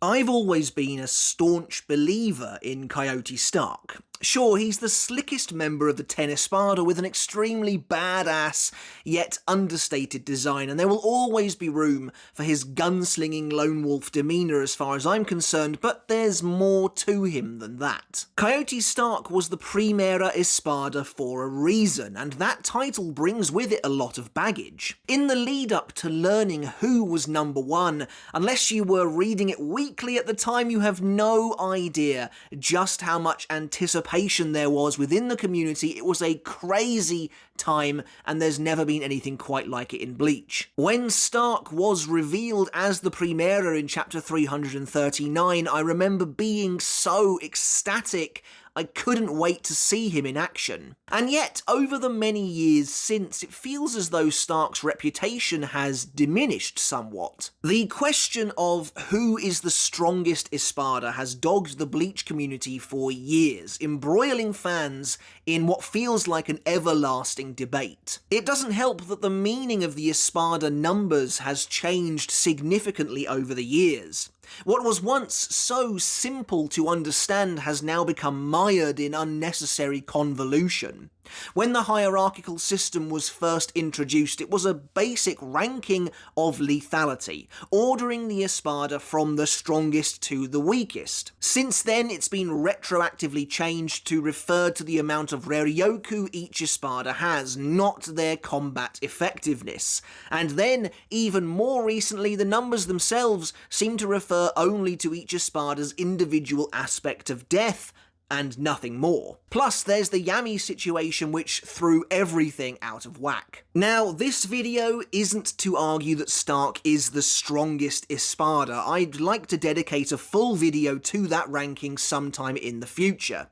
I've always been a staunch believer in Coyote Starrk. Sure, he's the slickest member of the 10 Espada with an extremely badass, yet understated design, and there will always be room for his gunslinging lone wolf demeanour as far as I'm concerned, but there's more to him than that. Coyote Starrk was the Primera Espada for a reason, and that title brings with it a lot of baggage. In the lead up to learning who was number one, unless you were reading it weekly at the time, you have no idea just how much anticipation there was within the community. It was a crazy time, and there's never been anything quite like it in Bleach. When Starrk was revealed as the Primera in chapter 339, I remember being so ecstatic I couldn't wait to see him in action. And yet, over the many years since, it feels as though Starrk's reputation has diminished somewhat. The question of who is the strongest Espada has dogged the Bleach community for years, embroiling fans in what feels like an everlasting debate. It doesn't help that the meaning of the Espada numbers has changed significantly over the years. What was once so simple to understand has now become mired in unnecessary convolution. When the hierarchical system was first introduced, it was a basic ranking of lethality, ordering the Espada from the strongest to the weakest. Since then, it's been retroactively changed to refer to the amount of Reryoku each Espada has, not their combat effectiveness. And then, even more recently, the numbers themselves seem to refer only to each Espada's individual aspect of death, and nothing more. Plus, there's the Yami situation which threw everything out of whack. Now, this video isn't to argue that Starrk is the strongest Espada. I'd like to dedicate a full video to that ranking sometime in the future.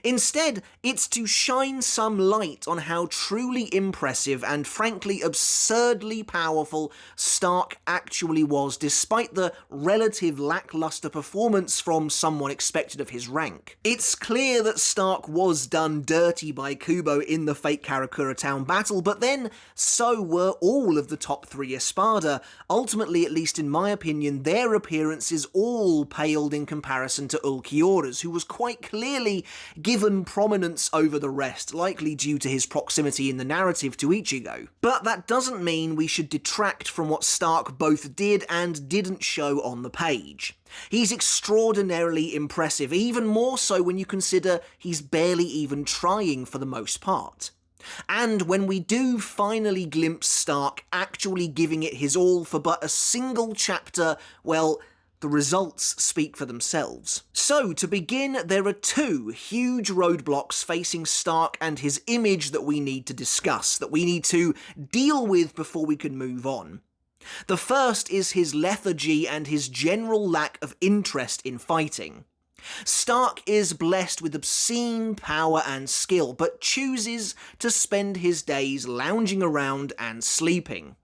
Instead, it's to shine some light on how truly impressive and frankly absurdly powerful Starrk actually was, despite the relative lackluster performance from someone expected of his rank. It's clear that Starrk was done dirty by Kubo in the fake Karakura Town battle, but then so were all of the top 3 Espada. Ultimately, at least in my opinion, their appearances all paled in comparison to Ulquiorra's, who was quite clearly given prominence over the rest, likely due to his proximity in the narrative to Ichigo. But that doesn't mean we should detract from what Starrk both did and didn't show on the page. He's extraordinarily impressive, even more so when you consider he's barely even trying for the most part. And when we do finally glimpse Starrk actually giving it his all for but a single chapter, well, the results speak for themselves. So, to begin, there are 2 huge roadblocks facing Starrk and his image that we need to discuss, that we need to deal with before we can move on. The first is his lethargy and his general lack of interest in fighting. Starrk is blessed with obscene power and skill, but chooses to spend his days lounging around and sleeping.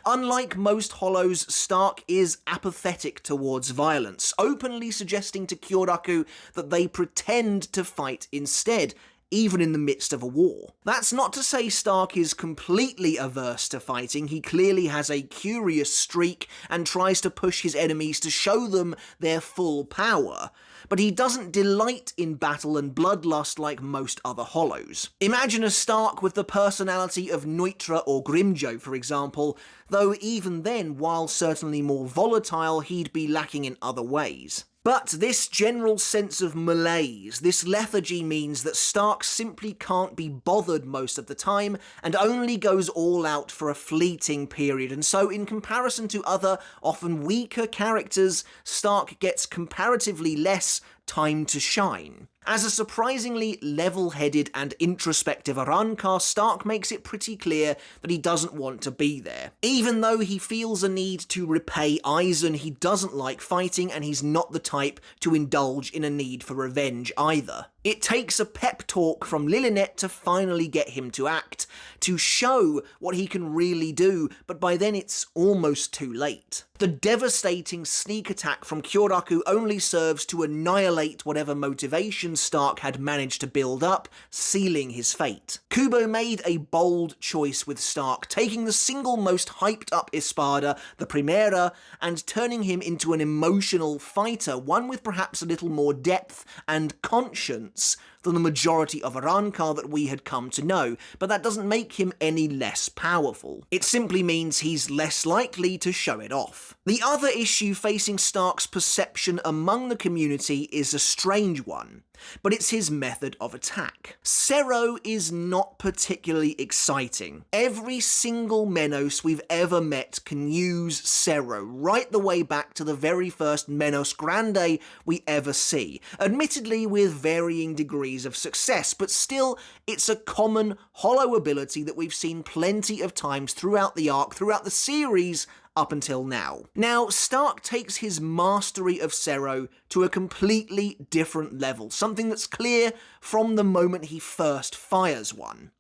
Unlike most Hollows, Starrk is apathetic towards violence, openly suggesting to Kyoraku that they pretend to fight instead, even in the midst of a war. That's not to say Starrk is completely averse to fighting. He clearly has a curious streak and tries to push his enemies to show them their full power, but he doesn't delight in battle and bloodlust like most other Hollows. Imagine a Starrk with the personality of Neutra or Grimjo, for example, though even then, while certainly more volatile, he'd be lacking in other ways. But this general sense of malaise, this lethargy, means that Starrk simply can't be bothered most of the time, and only goes all out for a fleeting period, and so in comparison to other, often weaker characters, Starrk gets comparatively less time to shine. As a surprisingly level-headed and introspective Arrancar, Starrk makes it pretty clear that he doesn't want to be there. Even though he feels a need to repay Aizen, he doesn't like fighting, and he's not the type to indulge in a need for revenge either. It takes a pep talk from Lilinet to finally get him to act, to show what he can really do, but by then it's almost too late. The devastating sneak attack from Kyoraku only serves to annihilate whatever motivation Starrk had managed to build up, sealing his fate. Kubo made a bold choice with Stark, taking the single most hyped up Espada, the Primera, and turning him into an emotional fighter, one with perhaps a little more depth and conscience than the majority of Arrancar that we had come to know, but that doesn't make him any less powerful. It simply means he's less likely to show it off. The other issue facing Stark's perception among the community is a strange one, but it's his method of attack. Cero is not particularly exciting. Every single Menos we've ever met can use Cero, right the way back to the very first Menos Grande we ever see, admittedly with varying degrees of success, but still it's a common hollow ability that we've seen plenty of times throughout the arc, throughout the series, up until now. Now, Stark takes his mastery of Cero to a completely different level, something that's clear from the moment he first fires one.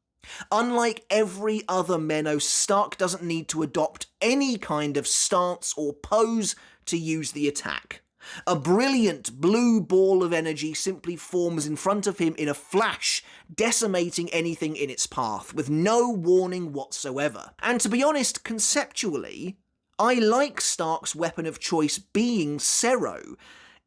Unlike every other Menos, Stark doesn't need to adopt any kind of stance or pose to use the attack. A brilliant blue ball of energy simply forms in front of him in a flash, decimating anything in its path, with no warning whatsoever. And to be honest, conceptually, I like Stark's weapon of choice being Cero.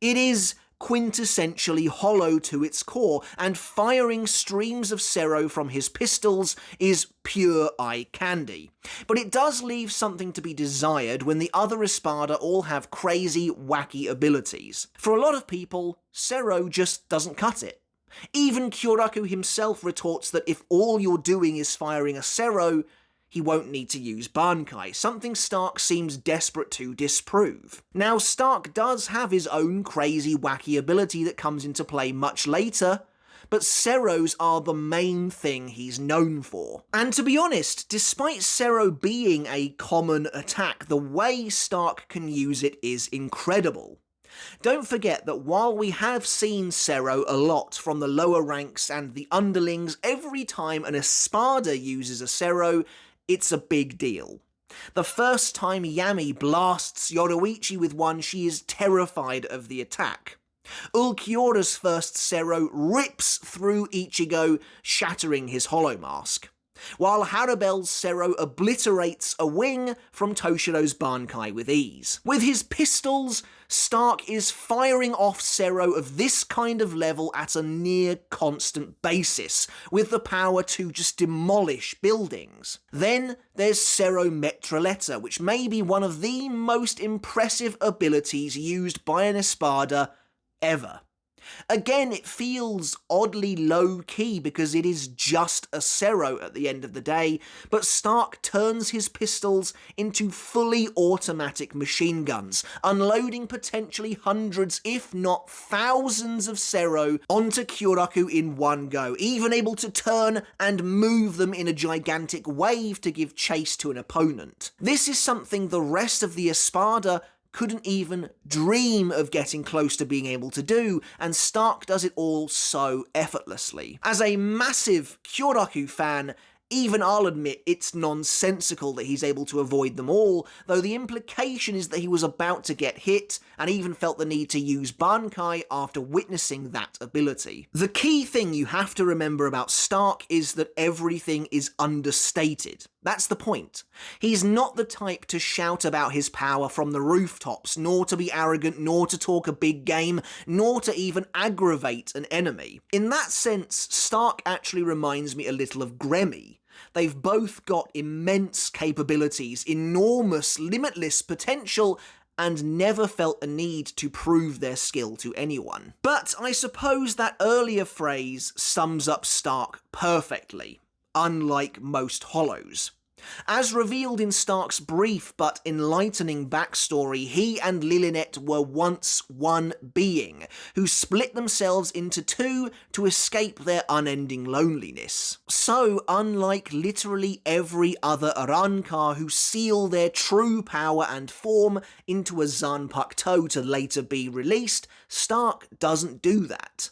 It is quintessentially hollow to its core, and firing streams of Cero from his pistols is pure eye candy. But it does leave something to be desired when the other Espada all have crazy, wacky abilities. For a lot of people, Cero just doesn't cut it. Even Kyoraku himself retorts that if all you're doing is firing a Cero, he won't need to use bankai, something Stark seems desperate to disprove. Now, Stark does have his own crazy, wacky ability that comes into play much later, but Ceros are the main thing he's known for. And to be honest, despite Cero being a common attack, the way Stark can use it is incredible. Don't forget that while we have seen Cero a lot from the lower ranks and the underlings, every time an Espada uses a Cero, it's a big deal. The first time Yami blasts Yoruichi with one, she is terrified of the attack. Ulquiorra's first Cero rips through Ichigo, shattering his hollow mask, while Harabel's Cero obliterates a wing from Toshiro's bankai with ease. With his pistols, Stark is firing off Cero of this kind of level at a near constant basis, with the power to just demolish buildings. Then there's Cero Metraleta, which may be one of the most impressive abilities used by an Espada ever. Again, it feels oddly low-key because it is just a Cero at the end of the day, but Stark turns his pistols into fully automatic machine guns, unloading potentially hundreds, if not thousands of Cero onto Kyoraku in one go, even able to turn and move them in a gigantic wave to give chase to an opponent. This is something the rest of the Espada couldn't even dream of getting close to being able to do, and Stark does it all so effortlessly. As a massive Kyoraku fan, even I'll admit it's nonsensical that he's able to avoid them all, though the implication is that he was about to get hit, and even felt the need to use bankai after witnessing that ability. The key thing you have to remember about Stark is that everything is understated. That's the point. He's not the type to shout about his power from the rooftops, nor to be arrogant, nor to talk a big game, nor to even aggravate an enemy. In that sense, Stark actually reminds me a little of Gremmy. They've both got immense capabilities, enormous, limitless potential, and never felt a need to prove their skill to anyone. But I suppose that earlier phrase sums up Stark perfectly, unlike most Hollows. As revealed in Stark's brief but enlightening backstory, he and Lilinette were once one being, who split themselves into two to escape their unending loneliness. So, unlike literally every other Arrancar who seal their true power and form into a Zanpakuto to later be released, Stark doesn't do that.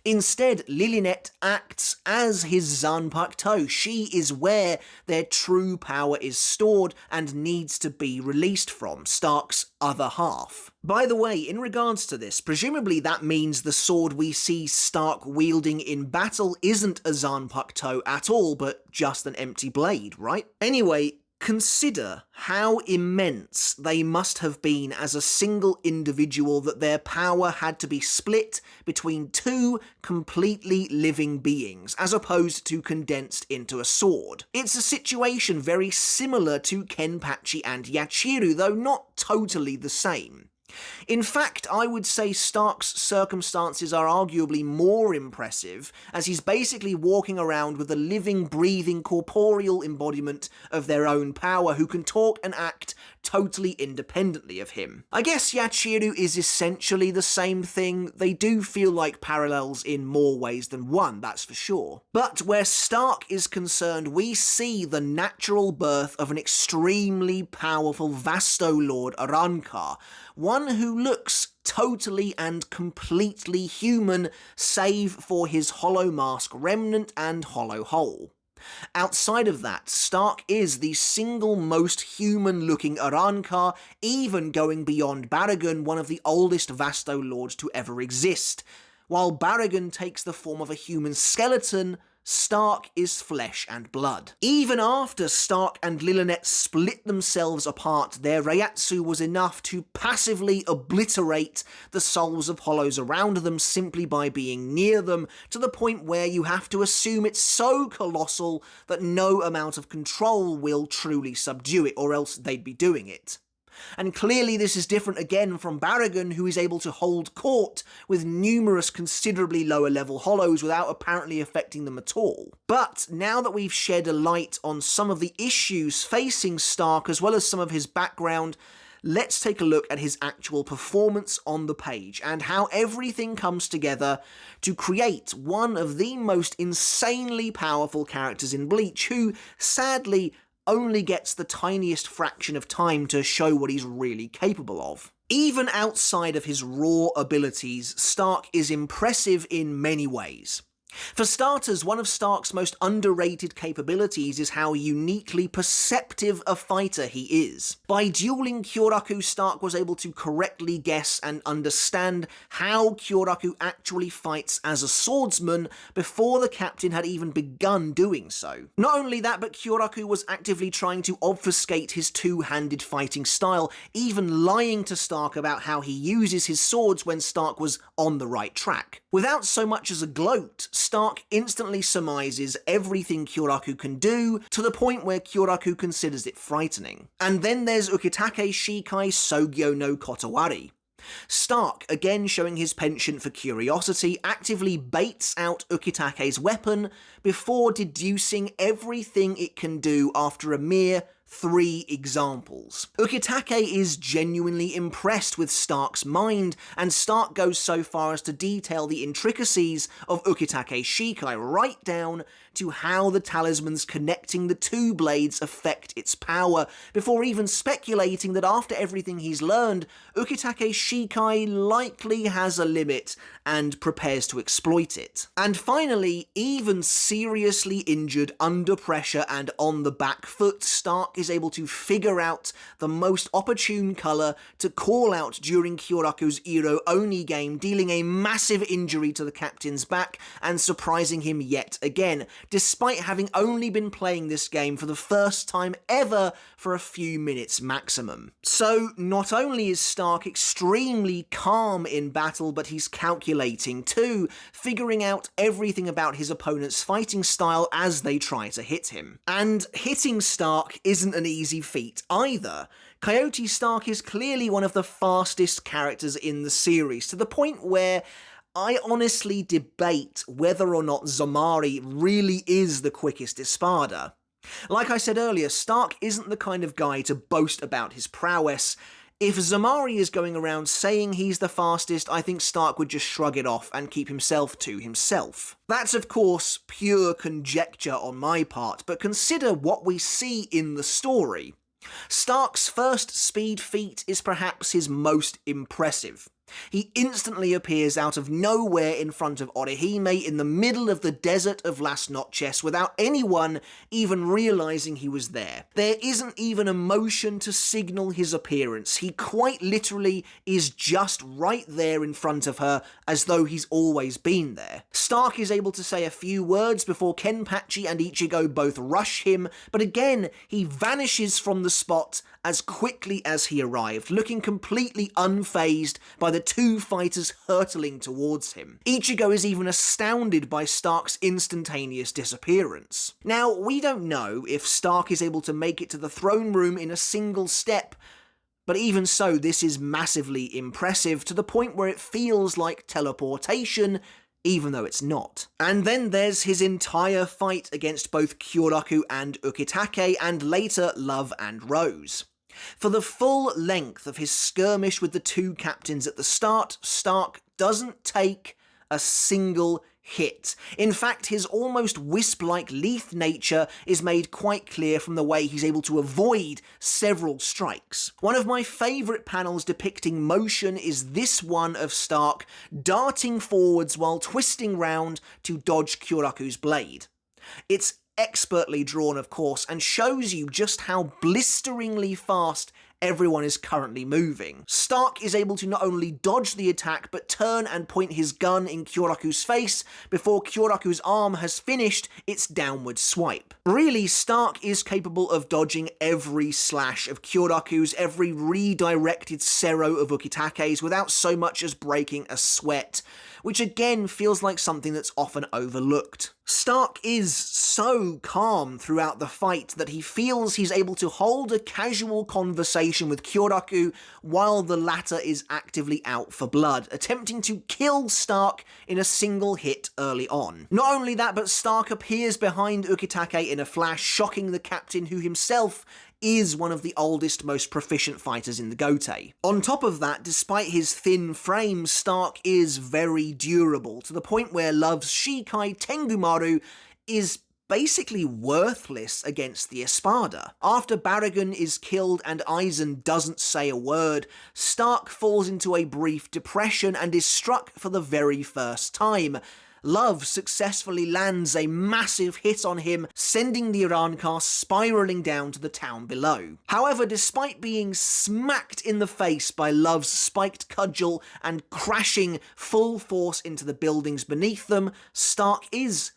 Instead, Lilynette acts as his Zanpakuto. She is where their true power is stored and needs to be released from, Stark's other half. By the way, in regards to this, presumably that means the sword we see Stark wielding in battle isn't a Zanpakuto at all, but just an empty blade, right? Anyway, consider how immense they must have been as a single individual that their power had to be split between two completely living beings, as opposed to condensed into a sword. It's a situation very similar to Kenpachi and Yachiru, though not totally the same. In fact, I would say Stark's circumstances are arguably more impressive, as he's basically walking around with a living, breathing, corporeal embodiment of their own power who can talk and act totally independently of him. I guess Yachiru is essentially the same thing. They do feel like parallels in more ways than one, that's for sure. But where Stark is concerned, we see the natural birth of an extremely powerful Vasto Lord Arrancar, one who looks totally and completely human, save for his hollow mask remnant and hollow hole. Outside of that, Stark is the single most human-looking Arrancar, even going beyond Baragon, one of the oldest Vasto Lords to ever exist. While Baragon takes the form of a human skeleton, Stark is flesh and blood. Even after Stark and Lilynette split themselves apart, their Reiatsu was enough to passively obliterate the souls of hollows around them simply by being near them, to the point where you have to assume it's so colossal that no amount of control will truly subdue it, or else they'd be doing it. And clearly this is different again from Baragon, who is able to hold court with numerous considerably lower level hollows without apparently affecting them at all. But now that we've shed a light on some of the issues facing Stark as well as some of his background, let's take a look at his actual performance on the page and how everything comes together to create one of the most insanely powerful characters in Bleach, who sadly only gets the tiniest fraction of time to show what he's really capable of. Even outside of his raw abilities, Stark is impressive in many ways. For starters, one of Stark's most underrated capabilities is how uniquely perceptive a fighter he is. By dueling Kyoraku, Stark was able to correctly guess and understand how Kyoraku actually fights as a swordsman before the captain had even begun doing so. Not only that, but Kyoraku was actively trying to obfuscate his two-handed fighting style, even lying to Stark about how he uses his swords when Stark was on the right track. Without so much as a gloat, Stark instantly surmises everything Kyoraku can do, to the point where Kyoraku considers it frightening. And then there's Ukitake Shikai Sogyo no Kotowari. Stark, again showing his penchant for curiosity, actively baits out Ukitake's weapon before deducing everything it can do after a mere 3 examples. Ukitake is genuinely impressed with Stark's mind, and Stark goes so far as to detail the intricacies of Ukitake Shikai right down to how the talismans connecting the two blades affect its power, before even speculating that after everything he's learned, Ukitake Shikai likely has a limit and prepares to exploit it. And finally, even seriously injured under pressure and on the back foot, Stark is able to figure out the most opportune colour to call out during Kyoraku's Iro Oni game, dealing a massive injury to the captain's back and surprising him yet again, despite having only been playing this game for the first time ever for a few minutes maximum. So not only is Stark extremely calm in battle, but he's calculating too, figuring out everything about his opponent's fighting style as they try to hit him. And hitting Stark isn't an easy feat either. Coyote Starrk is clearly one of the fastest characters in the series, to the point where I honestly debate whether or not Zamari really is the quickest Espada. Like I said earlier, Stark isn't the kind of guy to boast about his prowess. If Zamari is going around saying he's the fastest, I think Stark would just shrug it off and keep himself to himself. That's of course pure conjecture on my part, but consider what we see in the story. Stark's first speed feat is perhaps his most impressive. He instantly appears out of nowhere in front of Orihime in the middle of the desert of Las Noches without anyone even realizing he was there. There isn't even a motion to signal his appearance. He quite literally is just right there in front of her as though he's always been there. Stark is able to say a few words before Kenpachi and Ichigo both rush him, but again, he vanishes from the spot as quickly as he arrived, looking completely unfazed by the two fighters hurtling towards him. Ichigo is even astounded by Stark's instantaneous disappearance. Now, we don't know if Stark is able to make it to the throne room in a single step, but even so, this is massively impressive to the point where it feels like teleportation, even though it's not. And then there's his entire fight against both Kyoraku and Ukitake, and later Love and Rose. For the full length of his skirmish with the two captains at the start, Stark doesn't take a single hit. In fact, his almost wisp-like lithe nature is made quite clear from the way he's able to avoid several strikes. One of my favourite panels depicting motion is this one of Stark darting forwards while twisting round to dodge Kyoraku's blade. It's expertly drawn, of course, and shows you just how blisteringly fast everyone is currently moving. Stark is able to not only dodge the attack, but turn and point his gun in Kyoraku's face before Kyoraku's arm has finished its downward swipe. Really, Stark is capable of dodging every slash of Kyoraku's, every redirected Cero of Ukitake's without so much as breaking a sweat, which again feels like something that's often overlooked. Stark is so calm throughout the fight that he feels he's able to hold a casual conversation with Kyoraku while the latter is actively out for blood, attempting to kill Stark in a single hit early on. Not only that, but Stark appears behind Ukitake in a flash, shocking the captain, who himself is one of the oldest, most proficient fighters in the Gotei. On top of that, despite his thin frame, Stark is very durable, to the point where Love's Shikai Tengumaru is basically worthless against the Espada. After Baragon is killed and Aizen doesn't say a word, Stark falls into a brief depression and is struck for the very first time. Love successfully lands a massive hit on him, sending the Arrancar spiralling down to the town below. However, despite being smacked in the face by Love's spiked cudgel and crashing full force into the buildings beneath them, Stark is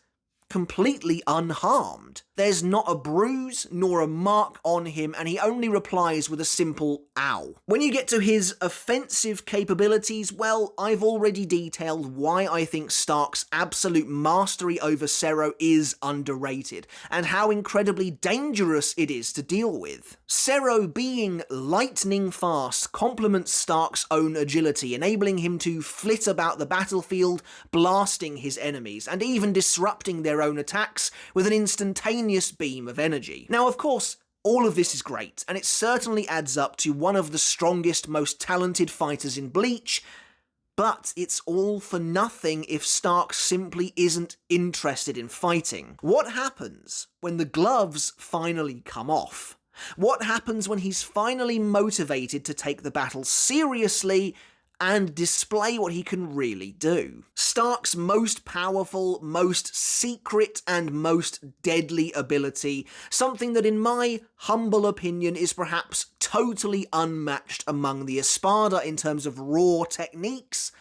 completely unharmed. There's not a bruise nor a mark on him, and he only replies with a simple ow. When you get to his offensive capabilities, well, I've already detailed why I think Stark's absolute mastery over Cero is underrated, and how incredibly dangerous it is to deal with. Cero being lightning fast complements Stark's own agility, enabling him to flit about the battlefield, blasting his enemies, and even disrupting their own attacks with an instantaneous beam of energy. Now, of course, all of this is great, and it certainly adds up to one of the strongest, most talented fighters in Bleach, but it's all for nothing if Stark simply isn't interested in fighting. What happens when the gloves finally come off? What happens when he's finally motivated to take the battle seriously and display what he can really do? Stark's most powerful, most secret, and most deadly ability, something that in my humble opinion is perhaps totally unmatched among the Espada in terms of raw techniques,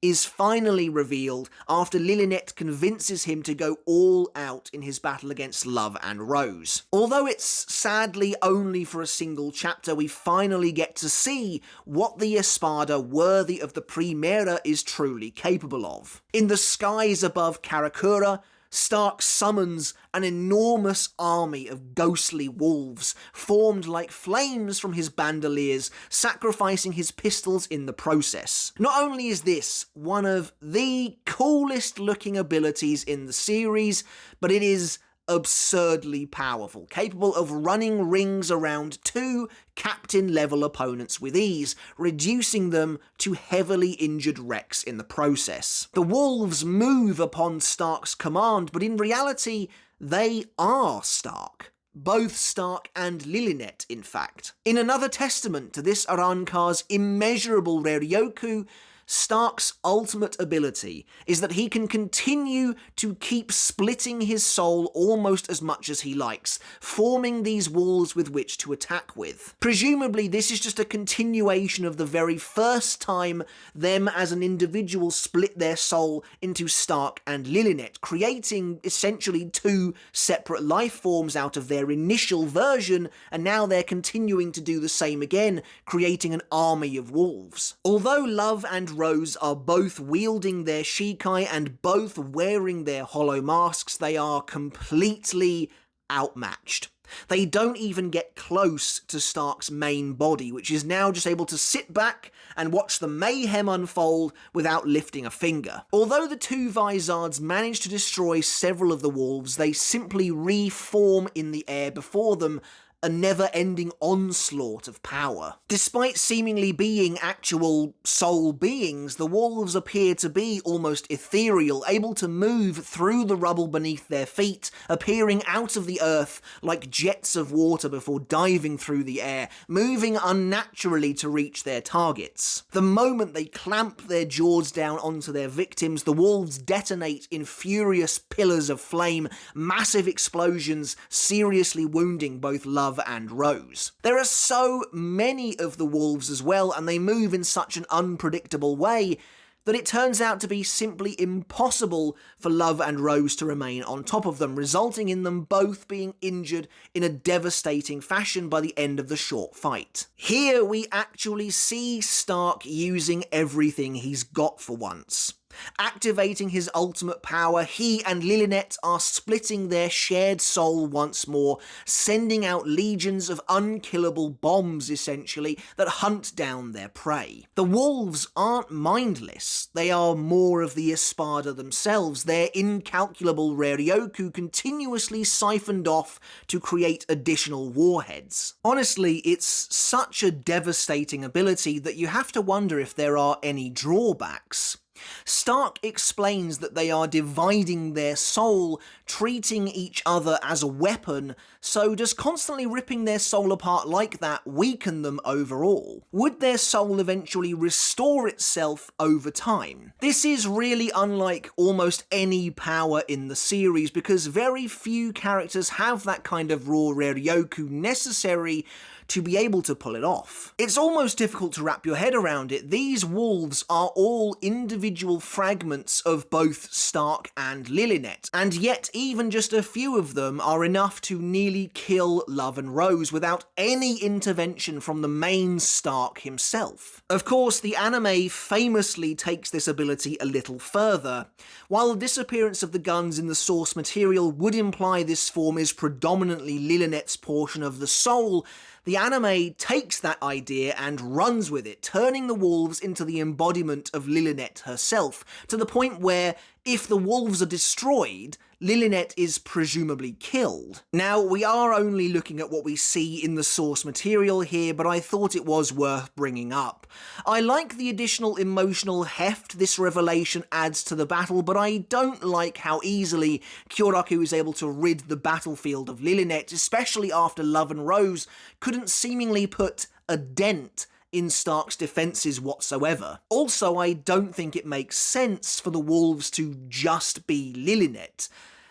is finally revealed after Lilinette convinces him to go all out in his battle against Love and Rose. Although it's sadly only for a single chapter, we finally get to see what the Espada worthy of the Primera is truly capable of. In the skies above Karakura, Stark summons an enormous army of ghostly wolves, formed like flames from his bandoliers, sacrificing his pistols in the process. Not only is this one of the coolest looking abilities in the series, but it is absurdly powerful, capable of running rings around two captain-level opponents with ease, reducing them to heavily injured wrecks in the process. The wolves move upon Stark's command, but in reality, they are Stark. Both Stark and Lilinette, in fact. In another testament to this Arrancar's immeasurable Reryoku, Stark's ultimate ability is that he can continue to keep splitting his soul almost as much as he likes, forming these walls with which to attack with. Presumably this is just a continuation of the very first time them as an individual split their soul into Stark and Lilinette, creating essentially two separate life forms out of their initial version, and now they're continuing to do the same again, creating an army of wolves. Although Love and Rose are both wielding their Shikai and both wearing their hollow masks, they are completely outmatched. They don't even get close to Stark's main body, which is now just able to sit back and watch the mayhem unfold without lifting a finger. Although the two Vizards manage to destroy several of the wolves, they simply reform in the air before them, a never-ending onslaught of power. Despite seemingly being actual soul beings, the wolves appear to be almost ethereal, able to move through the rubble beneath their feet, appearing out of the earth like jets of water before diving through the air, moving unnaturally to reach their targets. The moment they clamp their jaws down onto their victims, the wolves detonate in furious pillars of flame, massive explosions seriously wounding both Love and Rose. There are so many of the wolves as well, and they move in such an unpredictable way that it turns out to be simply impossible for Love and Rose to remain on top of them, resulting in them both being injured in a devastating fashion by the end of the short fight. Here we actually see Stark using everything he's got for once. Activating his ultimate power, he and Lilinette are splitting their shared soul once more, sending out legions of unkillable bombs, essentially, that hunt down their prey. The wolves aren't mindless. They are more of the Espada themselves, their incalculable Ryoryoku continuously siphoned off to create additional warheads. Honestly, it's such a devastating ability that you have to wonder if there are any drawbacks. Stark explains that they are dividing their soul, treating each other as a weapon, so does constantly ripping their soul apart like that weaken them overall? Would their soul eventually restore itself over time? This is really unlike almost any power in the series, because very few characters have that kind of raw Ryoryoku necessary to be able to pull it off. It's almost difficult to wrap your head around it. These wolves are all individual fragments of both Stark and Lilinette, and yet even just a few of them are enough to nearly kill Love and Rose without any intervention from the main Stark himself. Of course, the anime famously takes this ability a little further. While the disappearance of the guns in the source material would imply this form is predominantly Lilinette's portion of the soul, the anime takes that idea and runs with it, turning the wolves into the embodiment of Lilinette herself, to the point where, if the wolves are destroyed, Lilinette is presumably killed. Now, we are only looking at what we see in the source material here, but I thought it was worth bringing up. I like the additional emotional heft this revelation adds to the battle, but I don't like how easily Kyoraku is able to rid the battlefield of Lilinette, especially after Love and Rose couldn't seemingly put a dent in Stark's defences whatsoever. Also, I don't think it makes sense for the wolves to just be Lilinette.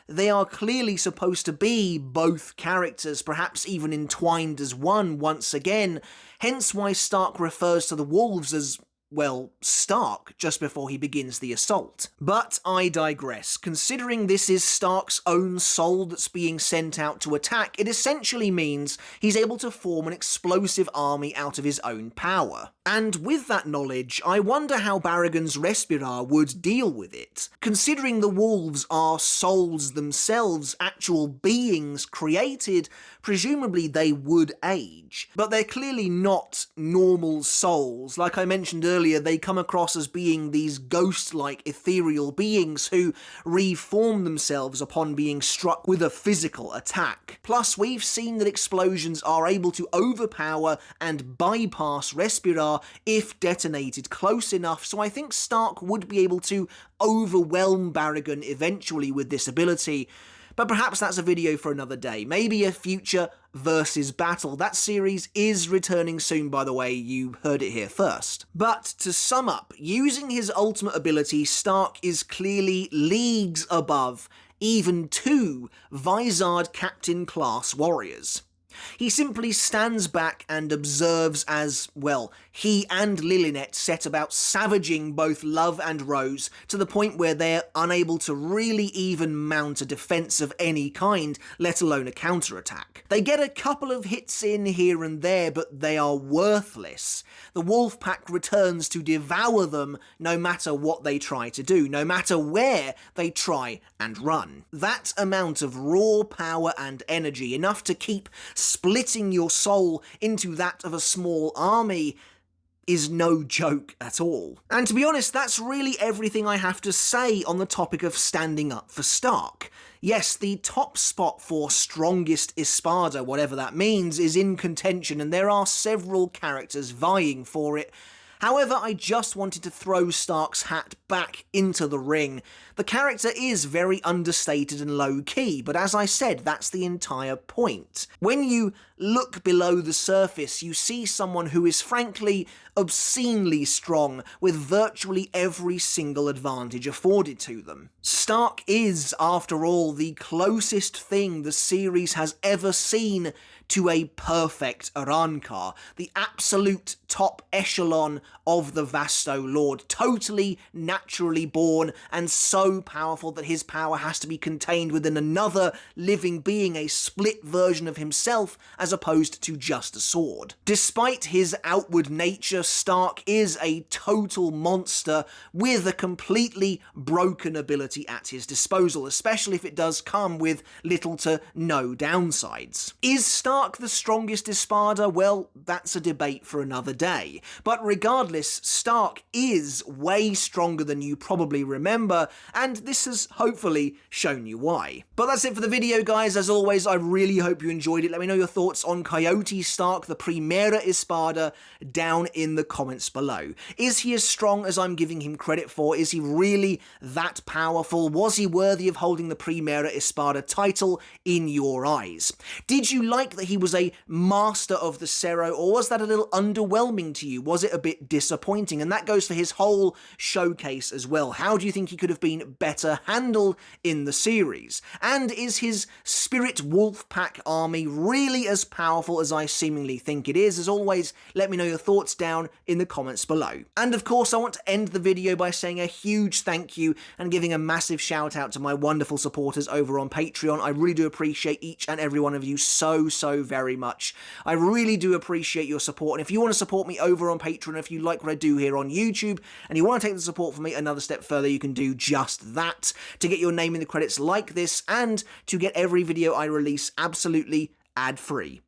They are clearly supposed to be both characters, perhaps even entwined as one once again, hence why Stark refers to the wolves as, well, Stark, just before he begins the assault. But I digress. Considering this is Stark's own soul that's being sent out to attack, it essentially means he's able to form an explosive army out of his own power. And with that knowledge, I wonder how Baragon's Respirar would deal with it. Considering the wolves are souls themselves, actual beings created, presumably they would age. But they're clearly not normal souls. Like I mentioned earlier, they come across as being these ghost-like ethereal beings who reform themselves upon being struck with a physical attack. Plus, we've seen that explosions are able to overpower and bypass Respirar if detonated close enough, so I think Stark would be able to overwhelm Baragon eventually with this ability. But perhaps that's a video for another day, maybe a future versus battle. That series is returning soon, by the way, you heard it here first. But to sum up, using his ultimate ability, Stark is clearly leagues above even two Vizard Captain class warriors. He simply stands back and observes as, well, he and Lilinet set about savaging both Love and Rose to the point where they're unable to really even mount a defense of any kind, let alone a counterattack. They get a couple of hits in here and there, but they are worthless. The wolf pack returns to devour them no matter what they try to do, no matter where they try and run. That amount of raw power and energy, enough to keep splitting your soul into that of a small army, is no joke at all. And to be honest, that's really everything I have to say on the topic of standing up for Stark. Yes, the top spot for strongest Espada, whatever that means, is in contention, and there are several characters vying for it. However, I just wanted to throw Stark's hat back into the ring. The character is very understated and low-key, but as I said, that's the entire point. When you look below the surface, you see someone who is frankly obscenely strong, with virtually every single advantage afforded to them. Stark is, after all, the closest thing the series has ever seen to a perfect Arrancar, the absolute top echelon of the Vasto Lord, totally naturally born and so powerful that his power has to be contained within another living being, a split version of himself as opposed to just a sword. Despite his outward nature, Stark is a total monster with a completely broken ability at his disposal, especially if it does come with little to no downsides. Is Stark the strongest Espada? Well, that's a debate for another day. But regardless, Stark is way stronger than you probably remember, and this has hopefully shown you why. But that's it for the video, guys. As always, I really hope you enjoyed it. Let me know your thoughts on Coyote Starrk, the Primera Espada, down in the comments below. Is he as strong as I'm giving him credit for? Is he really that powerful? Was he worthy of holding the Primera Espada title in your eyes? Did you like that he was a master of the Cero, or was that a little underwhelming to you? Was it a bit disappointing? And that goes for his whole showcase as well. How do you think he could have been better handled in the series? And is his Spirit Wolf Pack army really as powerful as I seemingly think it is? As always, let me know your thoughts down in the comments below. And of course, I want to end the video by saying a huge thank you and giving a massive shout out to my wonderful supporters over on Patreon. I really do appreciate each and every one of you so very much. I really do appreciate your support, and if you want to support me over on Patreon, if you like what I do here on YouTube, and you want to take the support from me another step further, you can do just that to get your name in the credits like this, and to get every video I release absolutely ad-free.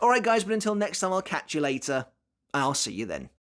Alright guys, but until next time, I'll catch you later, and I'll see you then.